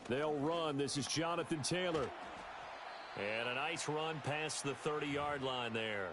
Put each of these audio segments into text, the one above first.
They'll run. This is Jonathan Taylor. And a nice run past the 30-yard line there.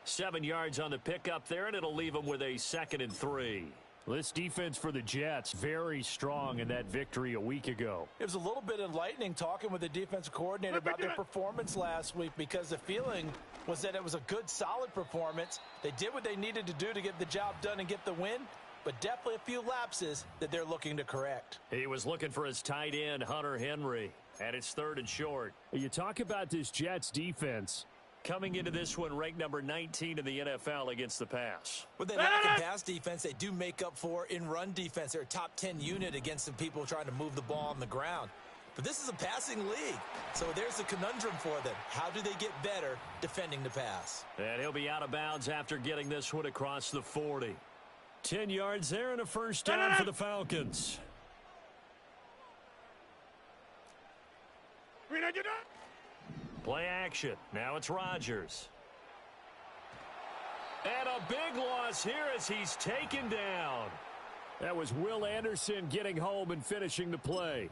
7 yards on the pickup there, and it'll leave them with a 2nd and 3. This defense for the Jets, very strong in that victory a week ago. It was a little bit enlightening talking with the defensive coordinator about their performance last week, because the feeling was that it was a good, solid performance. They did what they needed to do to get the job done and get the win, but definitely a few lapses that they're looking to correct. He was looking for his tight end, Hunter Henry, and it's 3rd and short. You talk about this Jets defense. Coming into this one, ranked number 19 in the NFL against the pass. With that lack of pass defense, they do make up for in run defense. They're a top 10 unit against some people trying to move the ball on the ground. But this is a passing league, so there's a conundrum for them. How do they get better defending the pass? And he'll be out of bounds after getting this one across the 40. 10 yards there and a first down for the Falcons. Play action. Now it's Rodgers. And a big loss here as he's taken down. That was Will Anderson getting home and finishing the play.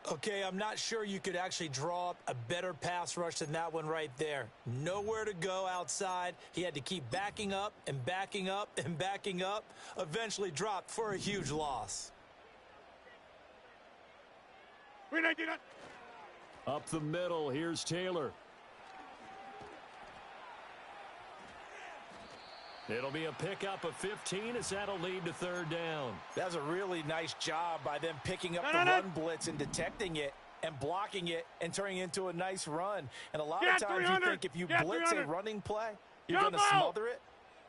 Okay, I'm not sure you could actually draw up a better pass rush than that one right there. Nowhere to go outside. He had to keep backing up and backing up and backing up. Eventually dropped for a huge loss. Up the middle, here's Taylor. It'll be a pickup of 15 as that'll lead to 3rd down. That's a really nice job by them picking up the run blitz and detecting it and blocking it and turning it into a nice run. And a lot of times you think if you blitz a running play, you're going to smother it.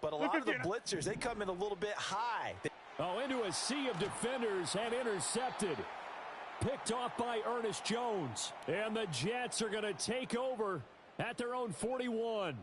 But a lot of the blitzers, they come in a little bit high. Into a sea of defenders and intercepted. Picked off by Ernest Jones. And the Jets are going to take over at their own 41.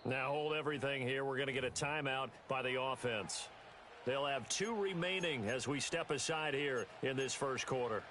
Now hold everything here. We're going to get a timeout by the offense. They'll have 2 remaining as we step aside here in this first quarter.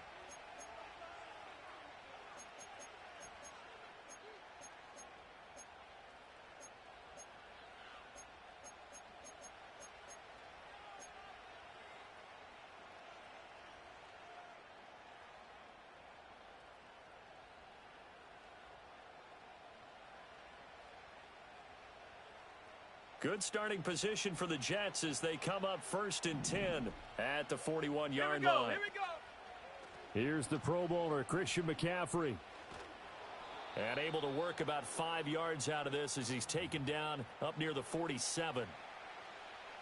Good starting position for the Jets as they come up 1st and 10 at the 41-yard line. Here we go. Here's the Pro Bowler, Christian McCaffrey. And able to work about 5 yards out of this as he's taken down up near the 47.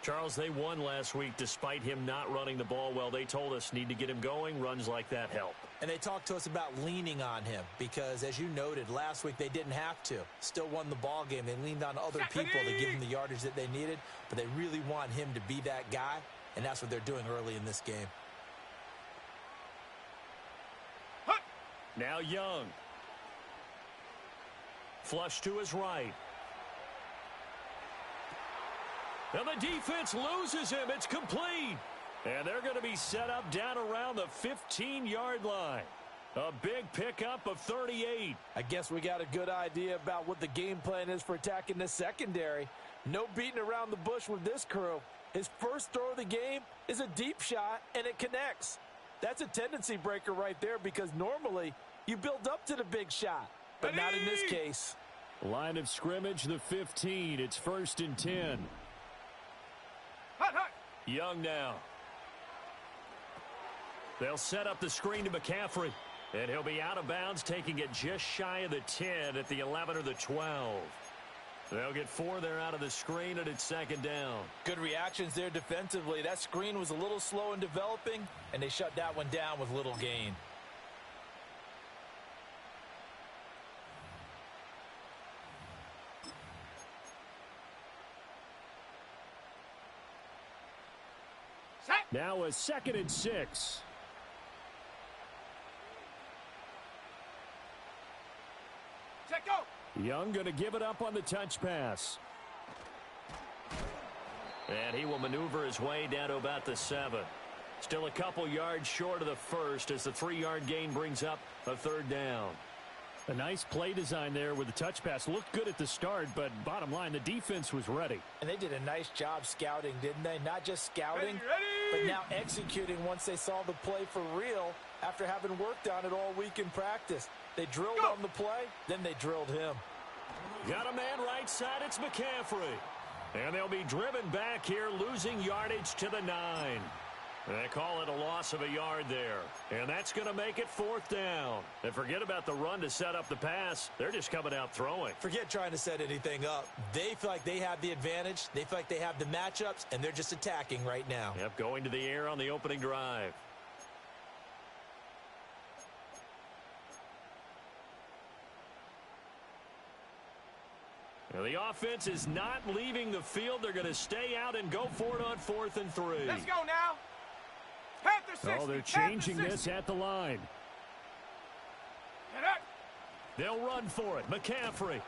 Charles, they won last week despite him not running the ball well. They told us need to get him going. Runs like that help. And they talked to us about leaning on him because, as you noted, last week they didn't have to. Still won the ball game. They leaned on other people to give him the yardage that they needed, but they really want him to be that guy, and that's what they're doing early in this game. Now Young. Flush to his right. And the defense loses him. It's complete. And they're going to be set up down around the 15-yard line. A big pickup of 38. I guess we got a good idea about what the game plan is for attacking the secondary. No beating around the bush with this crew. His first throw of the game is a deep shot, and it connects. That's a tendency breaker right there because normally you build up to the big shot, but not in this case. Line of scrimmage, the 15. It's 1st and 10. Young now. They'll set up the screen to McCaffrey. And he'll be out of bounds, taking it just shy of the 10 at the 11 or the 12. They'll get 4 there out of the screen, and it's 2nd down. Good reactions there defensively. That screen was a little slow in developing, and they shut that one down with little gain. Now a 2nd and 6. Check go. Young going to give it up on the touch pass. And he will maneuver his way down to about the 7. Still a couple yards short of the first as the 3-yard gain brings up a 3rd down. A nice play design there with the touch pass. Looked good at the start, but bottom line, the defense was ready. And they did a nice job scouting, didn't they? Not just scouting, but now executing once they saw the play for real after having worked on it all week in practice. They drilled on the play, then they drilled him. Got a man right side, it's McCaffrey. And they'll be driven back here, losing yardage to the 9. They call it a loss of a yard there. And that's going to make it 4th down. And forget about the run to set up the pass. They're just coming out throwing. Forget trying to set anything up. They feel like they have the advantage. They feel like they have the matchups, and they're just attacking right now. Yep, going to the air on the opening drive. Now the offense is not leaving the field. They're going to stay out and go for it on 4th and 3. Let's go now. Panther 60. Oh, they're changing this at the line. Get up. They'll run for it. McCaffrey.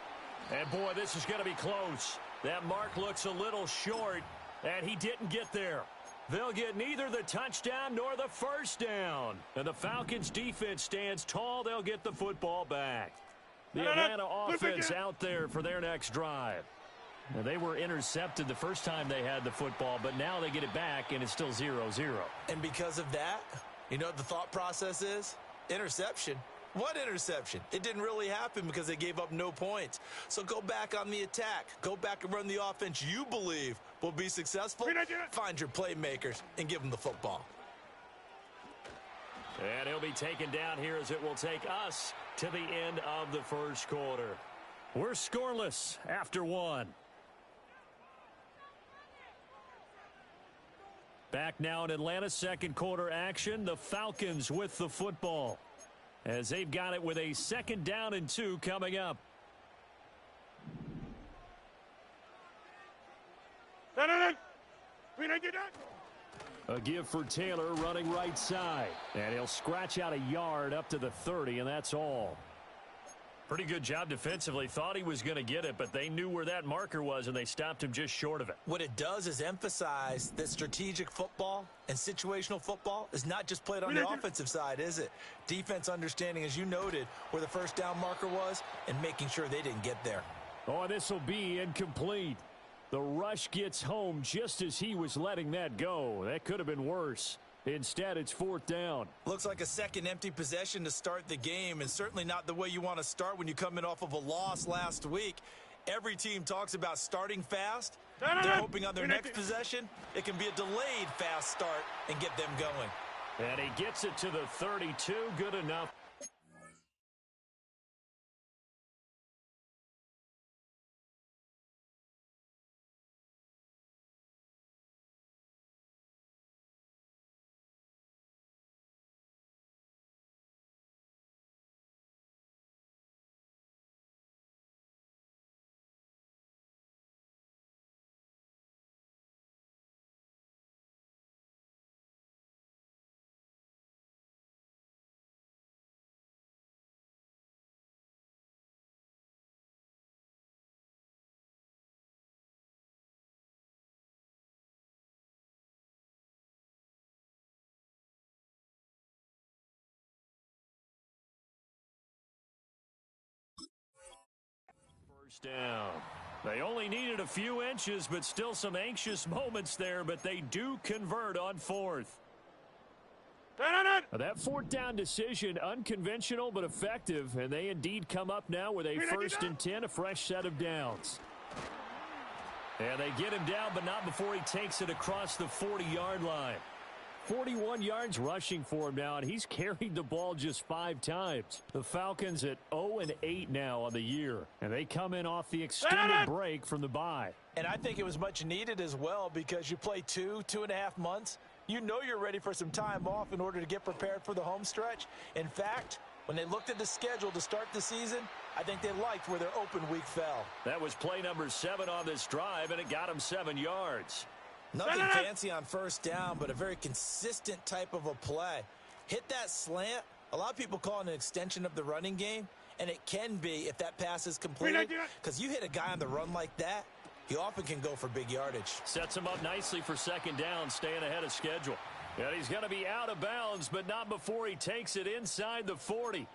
And, boy, this is going to be close. That mark looks a little short, and he didn't get there. They'll get neither the touchdown nor the 1st down. And the Falcons' defense stands tall. They'll get the football back. The Atlanta offense out there for their next drive. Now, they were intercepted the first time they had the football, but now they get it back, and it's still 0-0. And because of that, you know what the thought process is? Interception. What interception? It didn't really happen because they gave up no points. So go back on the attack. Go back and run the offense you believe will be successful. Find your playmakers and give them the football. And he'll be taken down here as it will take us to the end of the 1st quarter. We're scoreless after 1. Back now in Atlanta, 2nd quarter action. The Falcons with the football as they've got it with a 2nd down and 2 coming up. A give for Taylor running right side. And he'll scratch out a yard up to the 30, and that's all. Pretty good job defensively. Thought he was going to get it, but they knew where that marker was, and they stopped him just short of it. What it does is emphasize that strategic football and situational football is not just played on the offensive side, is it? Defense understanding, as you noted, where the 1st down marker was and making sure they didn't get there. Oh, this will be incomplete. The rush gets home just as he was letting that go. That could have been worse. Instead, it's 4th down. Looks like a 2nd empty possession to start the game, and certainly not the way you want to start when you come in off of a loss last week. Every team talks about starting fast. They're hoping on their next possession, it can be a delayed fast start and get them going. And he gets it to the 32. Good enough. Down. They only needed a few inches, but still some anxious moments there, but they do convert on 4th. That 4th down decision, unconventional but effective, and they indeed come up now with a 1st and 10, a fresh set of downs. And they get him down, but not before he takes it across the 40-yard line. 41 yards rushing for him now, and he's carried the ball just 5 times. The Falcons at 0-8 now on the year, and they come in off the extended break from the bye. And I think it was much needed as well because you play 2.5 months. You know you're ready for some time off in order to get prepared for the home stretch. In fact, when they looked at the schedule to start the season, I think they liked where their open week fell. That was play number 7 on this drive, and it got him 7 yards. Nothing fancy on first down, but a very consistent type of a play. Hit that slant. A lot of people call it an extension of the running game, and it can be if that pass is completed, because you hit a guy on the run like that, he often can go for big yardage. Sets him up nicely for second down, staying ahead of schedule. And he's going to be out of bounds, but not before he takes it inside the 40.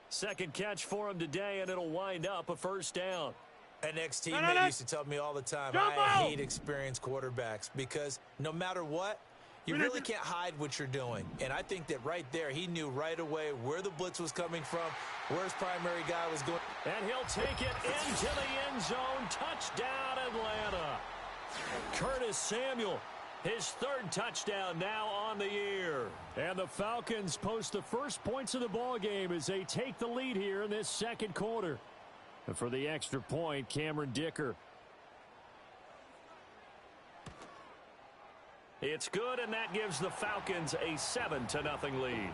Second catch for him today, and it'll wind up a first down. An ex-teammate used to tell me all the time, I hate experienced quarterbacks because no matter what, you really can't hide what you're doing. And I think that right there, he knew right away where the blitz was coming from, where his primary guy was going. And he'll take it into the end zone. Touchdown, Atlanta. Curtis Samuel, his third touchdown now on the year. And the Falcons post the first points of the ball game as they take the lead here in this second quarter. And for the extra point, Cameron Dicker. It's good, and that gives the Falcons a 7-0 lead.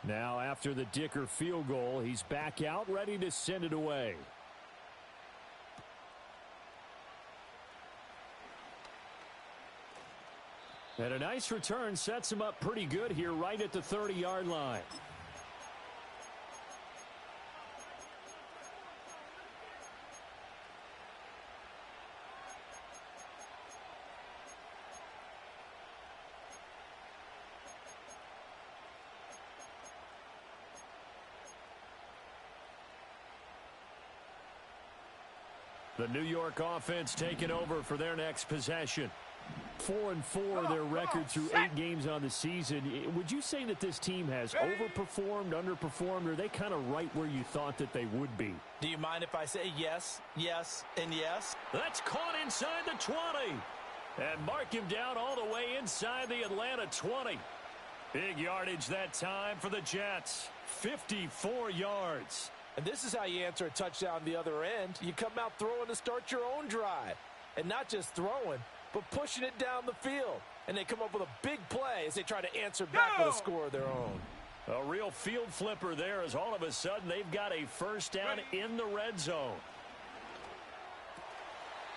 Now, after the Dicker field goal, he's back out, ready to send it away. And a nice return sets him up pretty good here right at the 30-yard line. The New York offense taking over for their next possession. 4-4 their record through 8 games on the season. Would you say that this team has overperformed, underperformed, or are they kind of right where you thought that they would be? Do you mind if I say yes, yes, and yes? That's caught inside the 20. And mark him down all the way inside the Atlanta 20. Big yardage that time for the Jets. 54 yards. And this is how you answer a touchdown the other end. You come out throwing to start your own drive. And not just throwing, but pushing it down the field. And they come up with a big play as they try to answer back with a score of their own. A real field flipper there as all of a sudden they've got a first down in the red zone.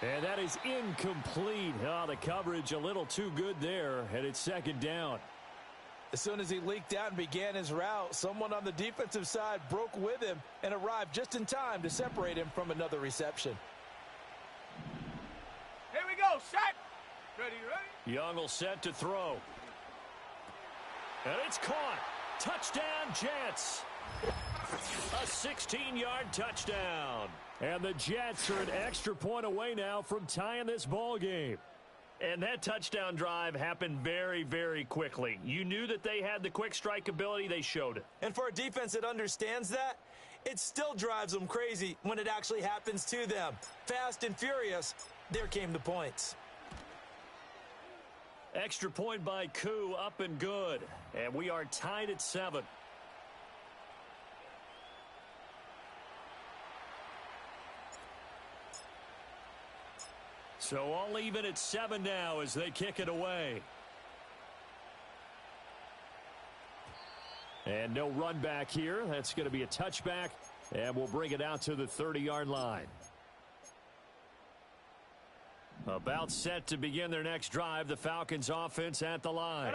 And that is incomplete. Oh, the coverage a little too good there, and it's second down. As soon as he leaked out and began his route, someone on the defensive side broke with him and arrived just in time to separate him from another reception. Here we go, set. Ready. Young will set to throw. And it's caught. Touchdown, Jets. A 16-yard touchdown. And the Jets are an extra point away now from tying this ball game. And that touchdown drive happened very, very quickly. You knew that they had the quick strike ability. They showed it. And for a defense that understands that, it still drives them crazy when it actually happens to them. Fast and furious, there came the points. Extra point by Koo, up and good. And we are tied at 7. So all even at 7 now as they kick it away. And no run back here. That's going to be a touchback. And we'll bring it out to the 30-yard line. About set to begin their next drive. The Falcons offense at the line.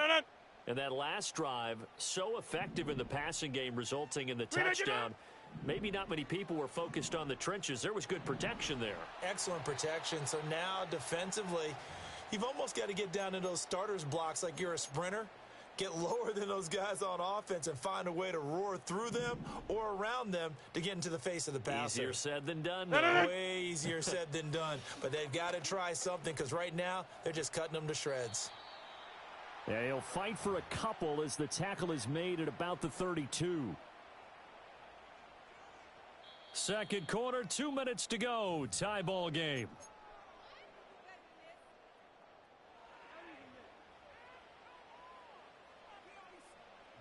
And that last drive, so effective in the passing game, resulting in the touchdown. Maybe not many people were focused on the trenches. There was good protection there. Excellent protection. So now defensively, you've almost got to get down to those starters blocks like you're a sprinter. Get lower than those guys on offense and find a way to roar through them or around them to get into the face of the passer. Easier said than done. Way easier said than done. But they've got to try something because right now they're just cutting them to shreds. Yeah, he'll fight for a couple as the tackle is made at about the 32. Second quarter, 2 minutes to go. Tie ball game.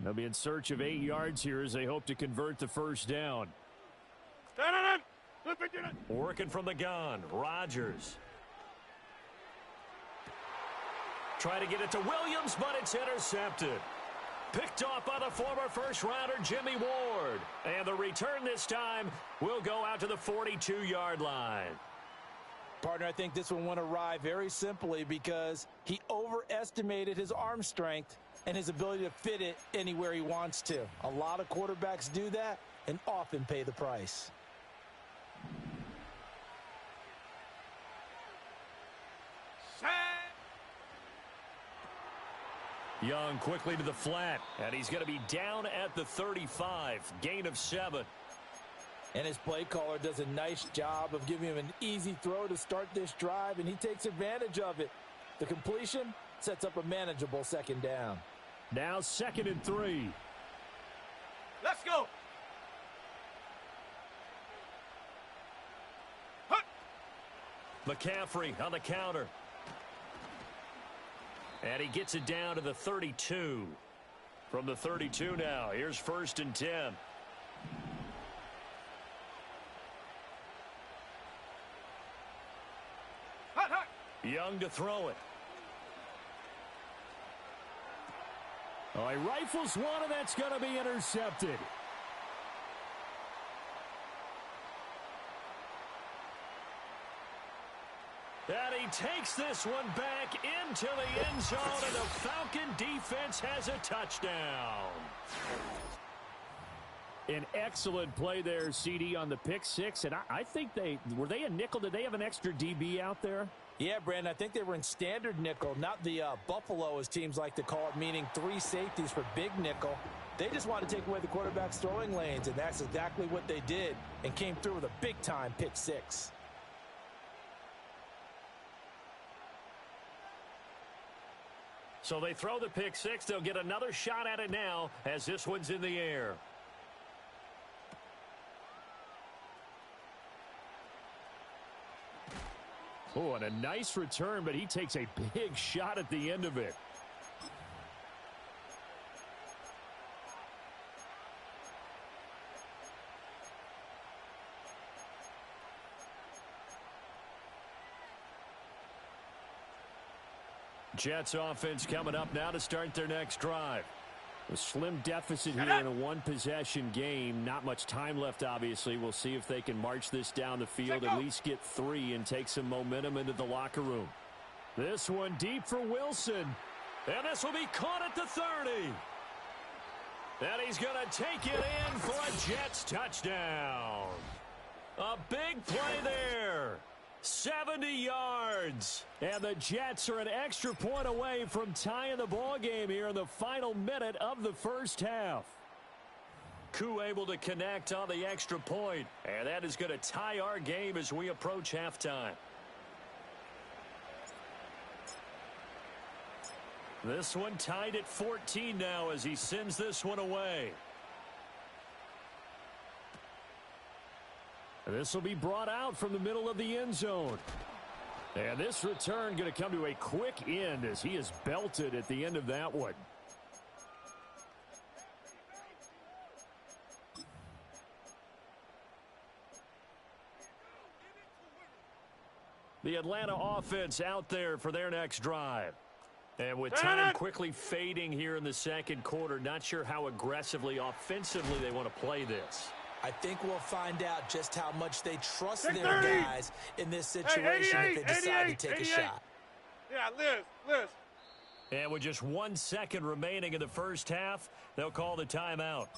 They'll be in search of 8 yards here as they hope to convert the first down. Working from the gun, Rodgers. Try to get it to Williams, but it's intercepted. Picked off by the former first-rounder Jimmy Ward. And the return this time will go out to the 42-yard line. Partner, I think this one went awry very simply because he overestimated his arm strength and his ability to fit it anywhere he wants to. A lot of quarterbacks do that and often pay the price. Young quickly to the flat, and he's going to be down at the 35. Gain of 7. And his play caller does a nice job of giving him an easy throw to start this drive, and he takes advantage of it. The completion sets up a manageable second down. Now 2nd and 3. Let's go. McCaffrey on the counter. And he gets it down to the 32. From the 32 now, here's 1st and 10. Young to throw it. Oh, he rifles one, and that's going to be intercepted. And he takes this one back into the end zone, and the Falcon defense has a touchdown. An excellent play there, CD, on the pick six. And I think were they a nickel? Did they have an extra DB out there? Yeah, Brandon, I think they were in standard nickel, not the Buffalo, as teams like to call it, meaning 3 safeties for big nickel. They just wanted to take away the quarterback's throwing lanes, and that's exactly what they did and came through with a big-time pick six. So they throw the pick six. They'll get another shot at it now as this one's in the air. Oh, and a nice return, but he takes a big shot at the end of it. Jets offense coming up now to start their next drive. A slim deficit here in a one-possession game. Not much time left, obviously. We'll see if they can march this down the field, at least get 3 and take some momentum into the locker room. This one deep for Wilson. And this will be caught at the 30. And he's going to take it in for a Jets touchdown. A big play there. 70 yards. And the Jets are an extra point away from tying the ball game here in the final minute of the first half. Koo able to connect on the extra point. And that is going to tie our game as we approach halftime. This one tied at 14 now as he sends this one away. This will be brought out from the middle of the end zone. And this return going to come to a quick end as he is belted at the end of that one. The Atlanta offense out there for their next drive. And with time quickly fading here in the second quarter, not sure how aggressively, offensively they want to play this. I think we'll find out just how much they trust their guys in this situation if they decide to take a shot. Yeah, Liz. And with just 1 second remaining in the first half, they'll call the timeout.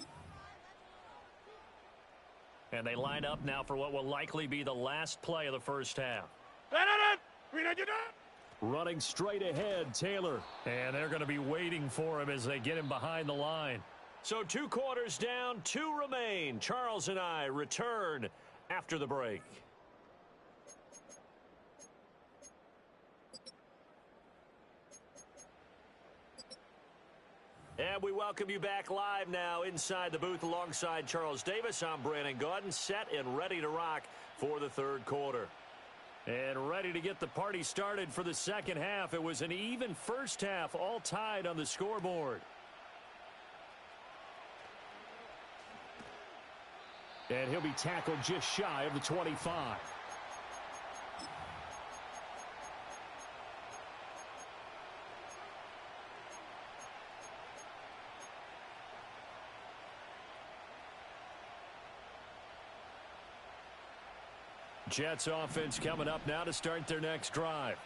And they line up now for what will likely be the last play of the first half. Running straight ahead, Taylor. And they're going to be waiting for him as they get him behind the line. So 2 quarters down, 2 remain. Charles and I return after the break. And we welcome you back live now inside the booth alongside Charles Davis. I'm Brandon Gaudin, set and ready to rock for the third quarter. And ready to get the party started for the second half. It was an even first half, all tied on the scoreboard. And he'll be tackled just shy of the 25. Jets offense coming up now to start their next drive.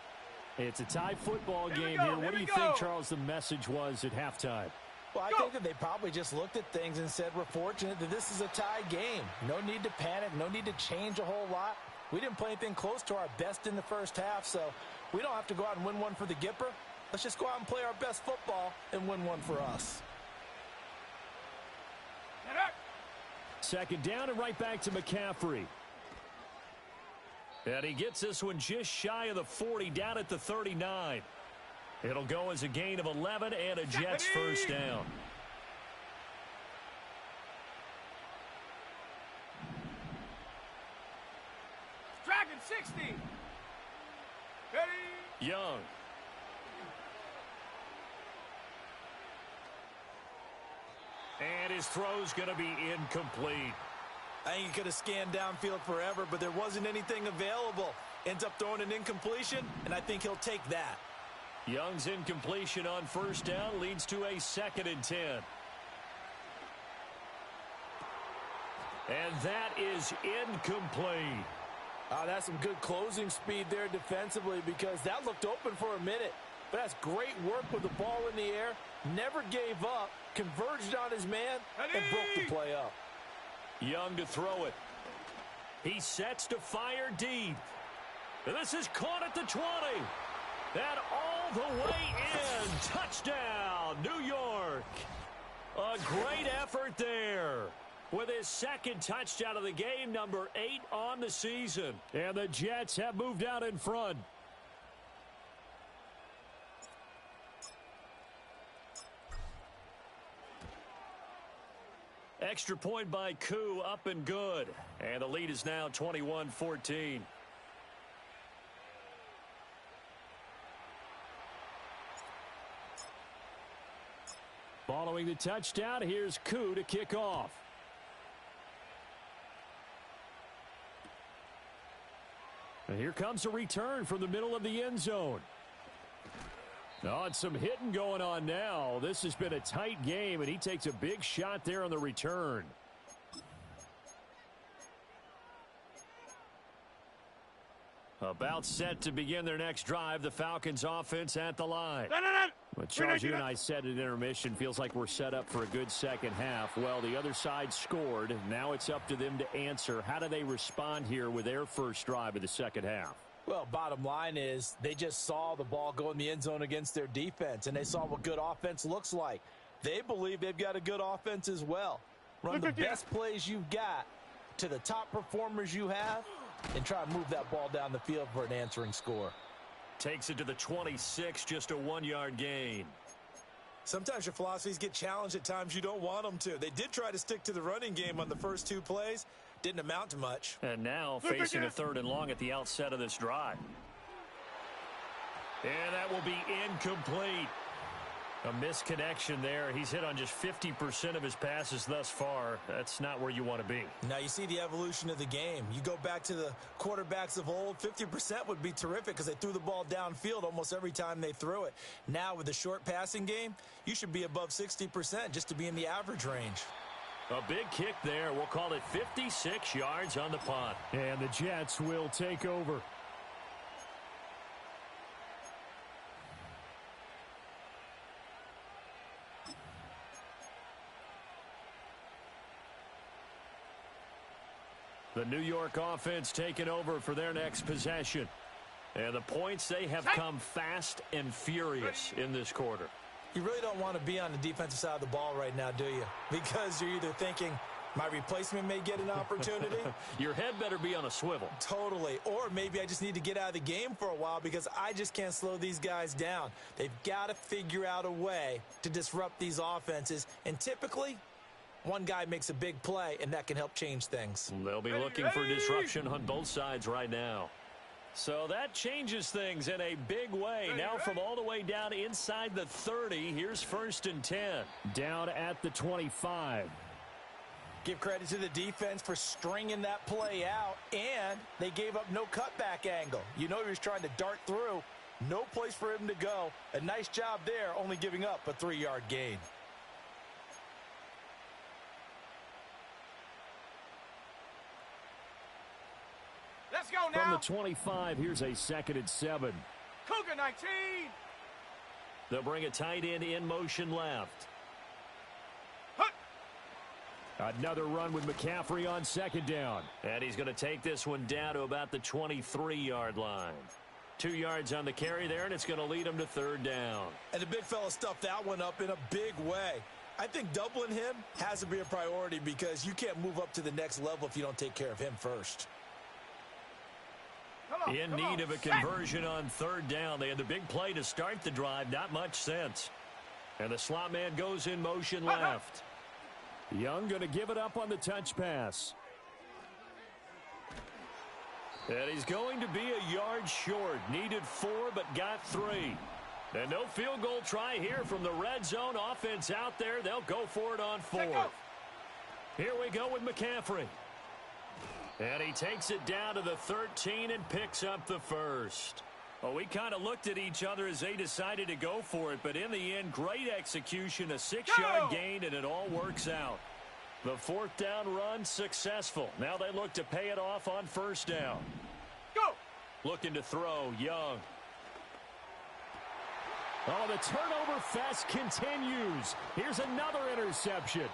It's a tie football game go, here. What do you think, Charles, the message was at halftime? Well, I think that they probably just looked at things and said, we're fortunate that this is a tie game. No need to panic. No need to change a whole lot. We didn't play anything close to our best in the first half, so we don't have to go out and win one for the Gipper. Let's just go out and play our best football and win one for us. Second down and right back to McCaffrey. And he gets this one just shy of the 40, down at the 39. It'll go as a gain of 11 and a Jets first down. Dragon 60. Ready. Young. And his throw's going to be incomplete. I think he could have scanned downfield forever, but there wasn't anything available. Ends up throwing an incompletion, and I think he'll take that. Young's incompletion on first down leads to a 2nd and 10. And that is incomplete. That's some good closing speed there defensively because that looked open for a minute. But that's great work with the ball in the air. Never gave up, converged on his man, and broke the play up. Young to throw it. He sets to fire deep. This is caught at the 20. And all the way in. Touchdown, New York. A great effort there. With his 2nd touchdown of the game, number 8 on the season. And the Jets have moved out in front. Extra point by Koo, up and good. And the lead is now 21-14. Following the touchdown, here's Koo to kick off. And here comes a return from the middle of the end zone. Oh, and some hitting going on now. This has been a tight game, and he takes a big shot there on the return. About set to begin their next drive. The Falcons offense at the line. But Charles, you and I said at intermission, feels like we're set up for a good second half. Well, the other side scored. Now it's up to them to answer. How do they respond here with their first drive of the second half? Well, bottom line is they just saw the ball go in the end zone against their defense, and they saw what good offense looks like. They believe they've got a good offense as well. Run the best plays you've got to the top performers you have and try to move that ball down the field for an answering score. Takes it to the 26, just a 1-yard gain. Sometimes your philosophies get challenged at times you don't want them to. They did try to stick to the running game on the first 2 plays. Didn't amount to much. And now facing a 3rd and long at the outset of this drive. And that will be incomplete. A misconnection there. He's hit on just 50% of his passes thus far. That's not where you want to be. Now you see the evolution of the game. You go back to the quarterbacks of old, 50% would be terrific because they threw the ball downfield almost every time they threw it. Now with the short passing game, you should be above 60% just to be in the average range. A big kick there. We'll call it 56 yards on the punt. And the Jets will take over. The New York offense taking over for their next possession. And the points, they have come fast and furious in this quarter. You really don't want to be on the defensive side of the ball right now, do you? Because you're either thinking, my replacement may get an opportunity. Your head better be on a swivel. Totally. Or maybe I just need to get out of the game for a while because I just can't slow these guys down. They've got to figure out a way to disrupt these offenses. And typically, one guy makes a big play, and that can help change things. They'll be looking for disruption on both sides right now. So that changes things in a big way. Now from all the way down inside the 30, here's 1st and 10. Down at the 25. Give credit to the defense for stringing that play out, and they gave up no cutback angle. You know he was trying to dart through. No place for him to go. A nice job there, only giving up a 3-yard gain. Let's go. now. From the 25, here's a 2nd and 7. Cougar 19. They'll bring a tight end in motion left. Another run with McCaffrey on 2nd down. And he's going to take this one down to about the 23-yard line. 2 yards on the carry there, and it's going to lead him to 3rd down. And the big fella stuffed that one up in a big way. I think doubling him has to be a priority because you can't move up to the next level if you don't take care of him first. In need of a conversion on 3rd down. They had the big play to start the drive. Not much sense. And the slot man goes in motion left. Young going to give it up on the touch pass. And he's going to be a yard short. Needed 4, but got 3. And no field goal try here from the red zone. Offense out there. They'll go for it on 4th. Here we go with McCaffrey. And he takes it down to the 13 and picks up the 1st. Well, we kind of looked at each other as they decided to go for it, but in the end, great execution, a 6-yard gain, and it all works out. The 4th down run successful. Now they look to pay it off on 1st down. Go! Looking to throw, Young. Oh, the turnover fest continues. Here's another interception.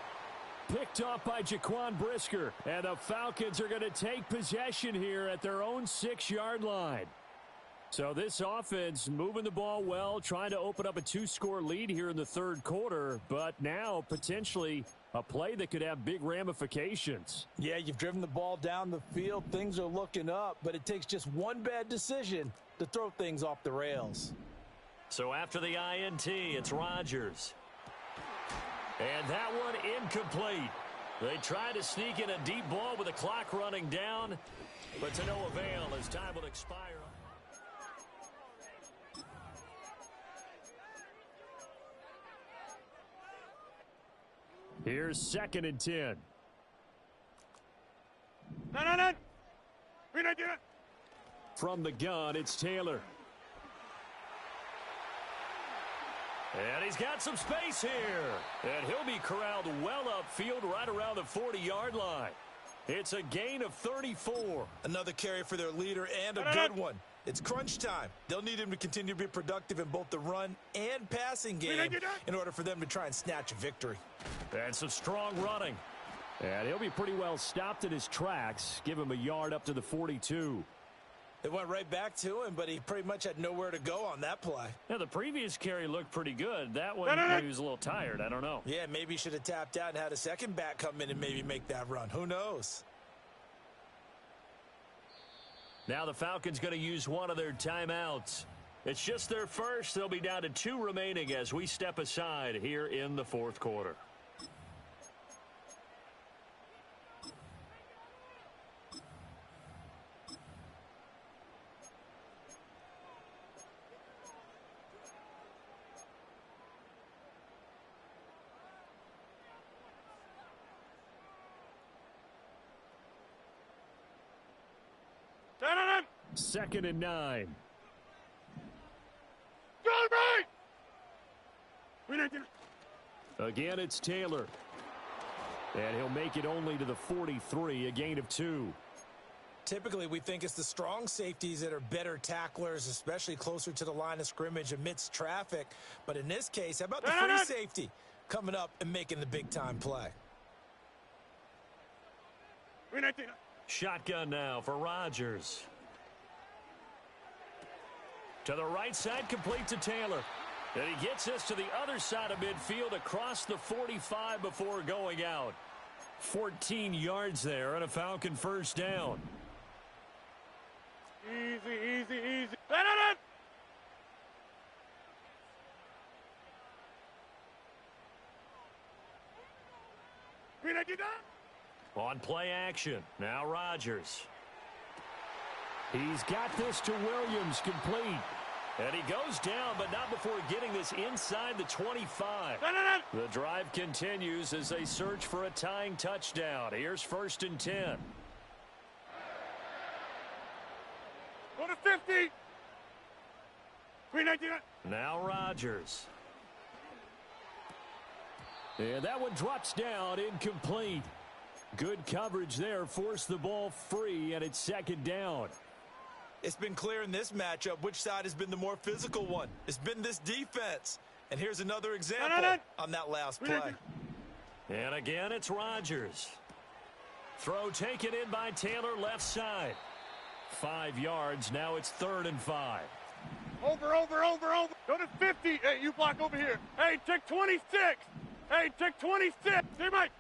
Picked off by Jaquan Brisker, and the Falcons are going to take possession here at their own 6-yard line. So this offense moving the ball well, trying to open up a 2-score lead here in the 3rd quarter, but now potentially a play that could have big ramifications. Yeah, you've driven the ball down the field. Things are looking up, but it takes just one bad decision to throw things off the rails. So after the INT, it's Rodgers. And that one incomplete. They try to sneak in a deep ball with the clock running down, but to no avail as time will expire. Here's 2nd and 10. From the gun, it's Taylor. And he's got some space here. And he'll be corralled well upfield right around the 40-yard line. It's a gain of 34. Another carry for their leader and a good one. It's crunch time. They'll need him to continue to be productive in both the run and passing game in order for them to try and snatch a victory. And some strong running. And he'll be pretty well stopped in his tracks. Give him a yard up to the 42. They went right back to him, but he pretty much had nowhere to go on that play. Now, the previous carry looked pretty good. That one, maybe he was a little tired. I don't know. Yeah, maybe he should have tapped out and had a second back come in and maybe make that run. Who knows? Now the Falcons going to use one of their timeouts. It's just their first. They'll be down to 2 remaining as we step aside here in the 4th quarter. Second and 9. Again, it's Taylor. And he'll make it only to the 43, a gain of 2. Typically, we think it's the strong safeties that are better tacklers, especially closer to the line of scrimmage amidst traffic. But in this case, how about the free safety coming up and making the big-time play? Shotgun now for Rodgers. To the right side, complete to Taylor. And he gets this to the other side of midfield across the 45 before going out. 14 yards there and a Falcon first down. Easy. On play action. Now Rodgers. He's got this to Williams, complete. And he goes down, but not before getting this inside the 25. The drive continues as they search for a tying touchdown. Here's 1st and 10. Go to 50. Now Rodgers. And that one drops down, incomplete. Good coverage there, forced the ball free, and it's 2nd down. It's been clear in this matchup which side has been the more physical one. It's been this defense. And here's another example on that last play. And again, it's Rodgers. Throw taken in by Taylor, left side. 5 yards. Now it's 3rd and 5. Over. Go to 50. Hey, you block over here. Hey, take 26. Hey, take 26. Hey, Mike.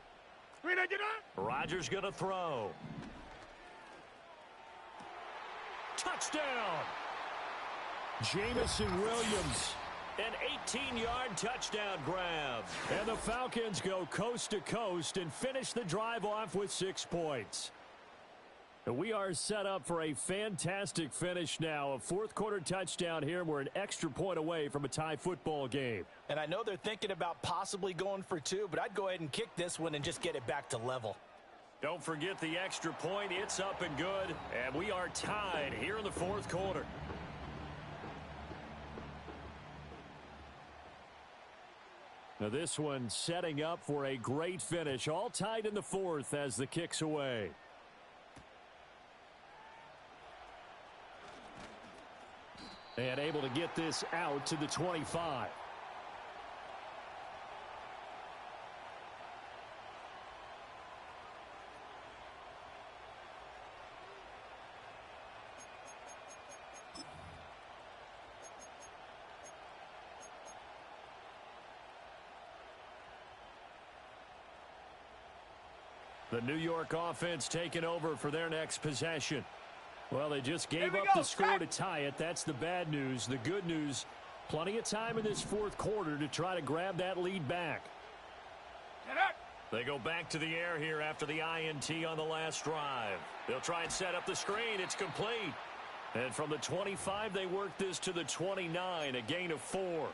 Get up. Rodgers going to throw. Touchdown. Jamison Williams. An 18-yard touchdown grab. And the Falcons go coast to coast and finish the drive off with 6 points. We are set up for a fantastic finish now. A fourth-quarter touchdown here. We're an extra point away from a tie football game. And I know they're thinking about possibly going for 2, but I'd go ahead and kick this one and just get it back to level. Don't forget the extra point. It's up and good. And we are tied here in the fourth quarter. Now this one setting up for a great finish. All tied in the fourth as the kick's away. And able to get this out to the 25. The New York offense taking over for their next possession. Well, they just gave up the score to tie it. That's the bad news. The good news, plenty of time in this fourth quarter to try to grab that lead back. They go back to the air here after the INT on the last drive. They'll try and set up the screen. It's complete. And from the 25, they work this to the 29, a gain of 4.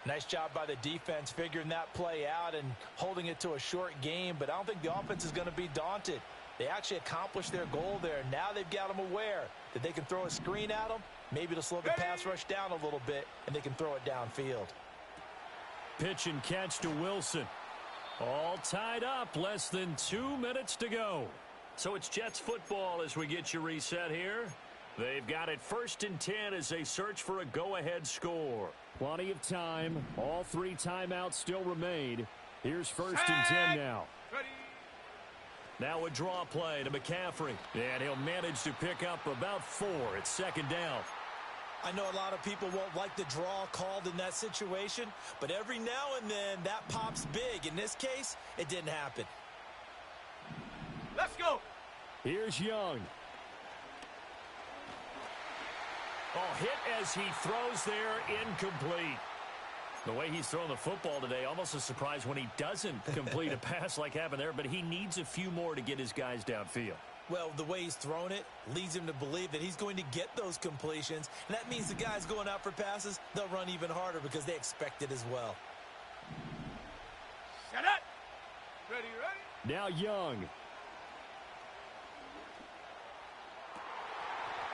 Nice job by the defense figuring that play out and holding it to a short game, but I don't think the offense is going to be daunted. They actually accomplished their goal there. Now they've got them aware that they can throw a screen at them. Maybe to slow the pass rush down a little bit, and they can throw it downfield. Pitch and catch to Wilson. All tied up, less than 2 minutes to go. So it's Jets football as we get you reset here. They've got it 1st and 10 as they search for a go-ahead score. Plenty of time. All 3 timeouts still remain. Here's 1st and 10 now. Now a draw play to McCaffrey. And he'll manage to pick up about 4. It's 2nd down. I know a lot of people won't like the draw called in that situation, but every now and then that pops big. In this case, it didn't happen. Let's go. Here's Young. Oh, hit as he throws there, incomplete. The way he's throwing the football today, almost a surprise when he doesn't complete a pass like happened there, but he needs a few more to get his guys downfield. Well, the way he's thrown it leads him to believe that he's going to get those completions, and that means the guys going out for passes, they'll run even harder because they expect it as well. Set up. Ready. Now Young.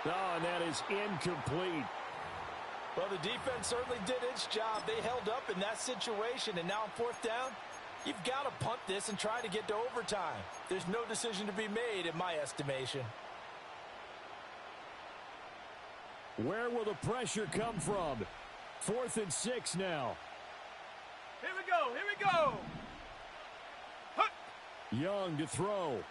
Oh, and that is incomplete. Well, the defense certainly did its job. They held up in that situation, and now on 4th down, you've got to punt this and try to get to overtime. There's no decision to be made in my estimation. Where will the pressure come from? 4th and 6 now. Here we go. Hut. Young to throw.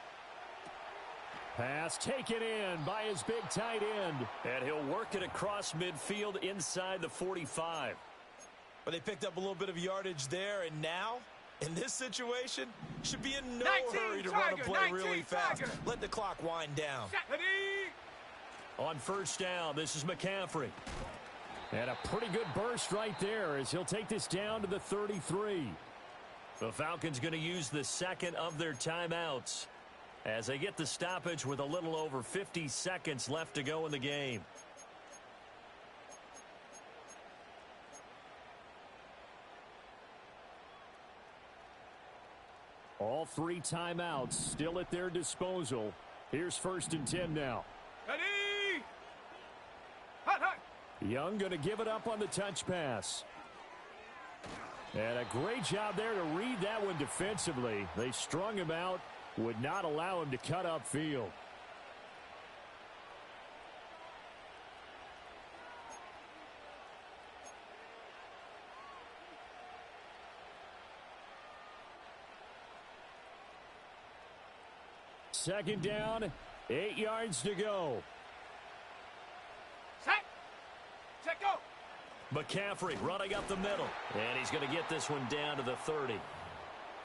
Pass taken in by his big tight end. And he'll work it across midfield inside the 45. But they picked up a little bit of yardage there, and now, in this situation, should be in no hurry to run a play really fast. Let the clock wind down. On 1st down, this is McCaffrey. And a pretty good burst right there as he'll take this down to the 33. The Falcons going to use the 2nd of their timeouts as they get the stoppage with a little over 50 seconds left to go in the game. All 3 timeouts still at their disposal. Here's 1st and 10 now. Ready. Hut. Young going to give it up on the touch pass. And a great job there to read that one defensively. They strung him out, would not allow him to cut upfield. Second down, 8 yards to go. Set. Set, go. McCaffrey running up the middle. And he's going to get this one down to the 30.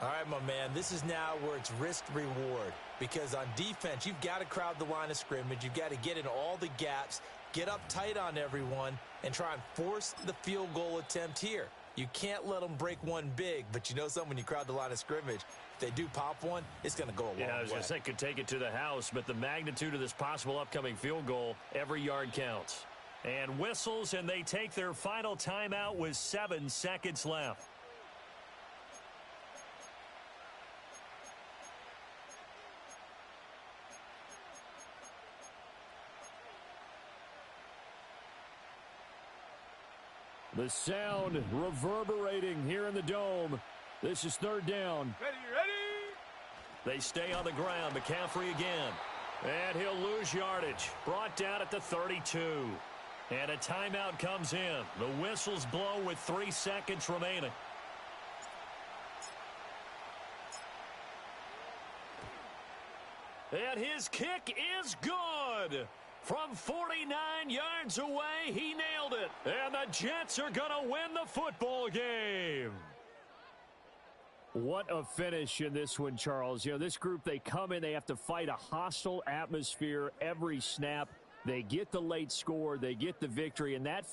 All right, my man, this is now where it's risk-reward. Because on defense, you've got to crowd the line of scrimmage. You've got to get in all the gaps, get up tight on everyone, and try and force the field goal attempt here. You can't let them break one big, but you know something, when you crowd the line of scrimmage, if they do pop one, it's going to go a long way. Yeah, I was going to say could take it to the house, but the magnitude of this possible upcoming field goal, every yard counts. And whistles, and they take their final timeout with 7 seconds left. The sound reverberating here in the dome. This is third down. Ready, ready. They stay on the ground. McCaffrey again. And he'll lose yardage. Brought down at the 32. And a timeout comes in. The whistles blow with 3 seconds remaining. And his kick is good. From 49 yards away, he nailed it. And the Jets are going to win the football game. What a finish in this one, Charles. You know, this group, they come in, they have to fight a hostile atmosphere every snap. They get the late score, they get the victory, and that